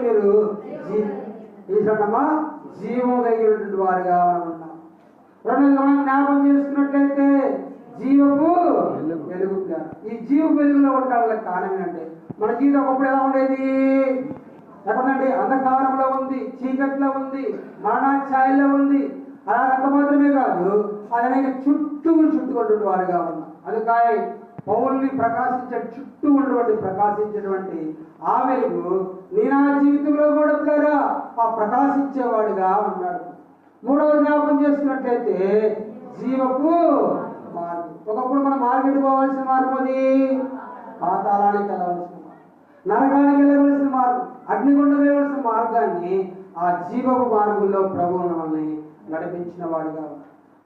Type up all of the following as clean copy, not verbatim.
మీరు ఈశ్వరమ్మా జీవం కలిగినటువంటి వారుగా ఉన్నాం. రెండోది మనం జ్ఞాపకం చేసుకున్నట్లయితే జీవపు వెలుగు. ఈ జీవ వెలుగులో ఉండడానికి కారణం ఏంటంటే మన జీవితం ఒకప్పుడు ఎలా ఉండేది? ఎక్కడండి? అంధకారంలో ఉంది, చీకట్లో ఉంది, మరణాఛాయలో ఉంది. అలా అంత మాత్రమే కాదు, అది చుట్టుకుంటున్న వారుగా ఉన్నాం. అందుకే పౌల్ని చుట్టూ ఉన్నటువంటి ప్రకాశించేటువంటి ఆ వెలుగు నీ నా జీవితంలో కూడా ద్వారా ఆ ప్రకాశించేవాడుగా ఉన్నాడు. మూడవ జ్ఞాపకం చేసుకున్నట్లయితే జీవపు మార్గం. ఒకప్పుడు మనం మార్గెట్ పోవాల్సిన మార్గం అది పాతాళానికి వెళ్ళవలసిన మార్గం, నరకానికి వెళ్ళవలసిన మార్గం, అగ్నిగుండం వెళ్ళవలసిన మార్గాన్ని ఆ జీవపు మార్గంలో ప్రభువు మనల్ని నడిపించిన వాడుగా.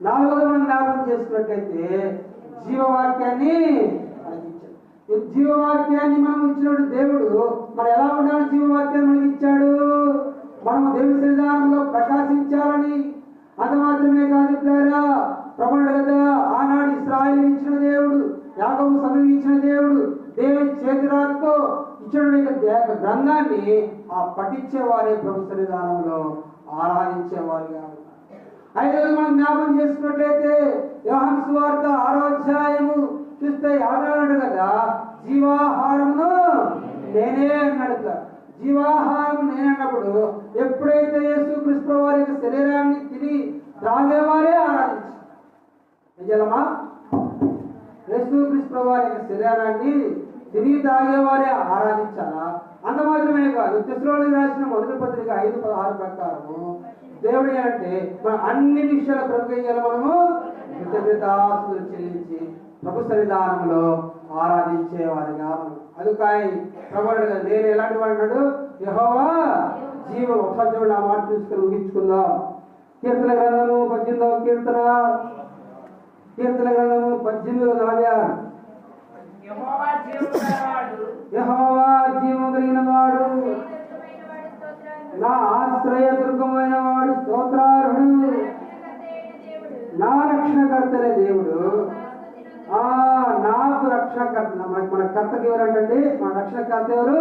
నాలుగవది మనం జ్ఞాపకం చేసుకున్నట్లయితే జీవవాక్యాన్ని మనకిచ్చాడు. ఈ జీవవాక్యాన్ని మనం ఇచ్చినప్పుడు దేవుడు మనం ఎలా ఉండాలని జీవవాక్యాన్ని మనకి ఇచ్చాడు? మనము దేవుని సన్నిధానంలో ప్రకాశించాలని. అంత మాత్రమే కాదు ప్రియులారా, ప్రభువుడు కదా ఆనాడు ఇశ్రాయేలు ఇచ్చిన దేవుడు, యాకోబు సంఘం ఇచ్చిన దేవుడు, దేవుని చేతిరాతో ఇచ్చిన గ్రంథాన్ని ఆ పఠించేవారే ప్రభు సన్నిధానంలో ఆరాధించేవారుగా ఉన్నారు. ఐదవది మనం జ్ఞాపకం చేసుకున్నట్లయితే యోహాను సువార్త 6వ అధ్యాయము చూస్తే అన్నాడు కదా, జీవాహారమును నేనే అన్నాడు కదా. జీవాహారం నేనన్నప్పుడు ఎప్పుడైతే యేసుక్రీస్తు వారి యొక్క శరీరాన్ని తిని త్రాగేవారే ఆరాధించారు. నిజమా? యేసుక్రీస్తు వారి యొక్క శరీరాన్ని తిని తాగేవారే ఆరాధించాలా? అంత మాత్రమే కాదు, తెస్సలోనికీయులకు రాసిన మొదటి పత్రిక 5:16 ప్రకారము దేవుడు అంటే మనం అన్ని విషయాల ప్రభుత్వం మనము కృతజ్ఞతాస్తుతులు చెల్లించి ప్రభు సన్నిధానంలో ఆరాధించేవారిగా. అందుకే ప్రభువుడు నేను ఎలాంటి వాడు? యెహోవా జీవం. ఒకసారి ఆ మాట చూసుకొని ముగించుకుందాం. కీర్తన గ్రంథము 18వ కీర్తన, కీర్తన గ్రంథము 18:46. యెహోవా జీవము కలిగిన వాడు, నా ఆశ్రయ దుర్గమైన వాడు, స్తోత్రార్హుడు, నా రక్షణకర్తనే దేవుడు. నాకు రక్షణకర్త. మన కర్తకి ఎవరంటే మన రక్షణకర్త ఎవరు?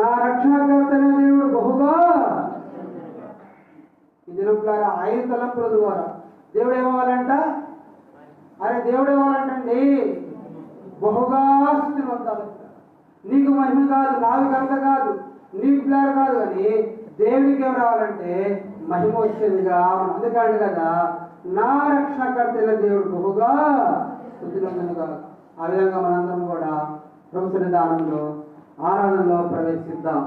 నా రక్షణకర్తనే దేవుడు బహుగా. ఈ దినంలాగా 5 తలంపుల ద్వారా దేవుడు ఏమవ్వాలంట? దేవుడు ఏమవ్వాలంటండి? బహుగా స్థితివంతాలు. నీకు మహిమ కాదు, నాకు ఘనత కాదు, నీకు ప్లేరు కాదు, కానీ దేవుడికి ఏం రావాలంటే మహిమ వచ్చేదిగా. అందుకంటే కదా నా రక్షణకర్తైన దేవుడు బహుగా స్థుతినందునుగా. ఆ విధంగా మనందరం కూడా ప్రభు సన్నిధానంలో ఆరాధనలో ప్రవేశిద్దాం.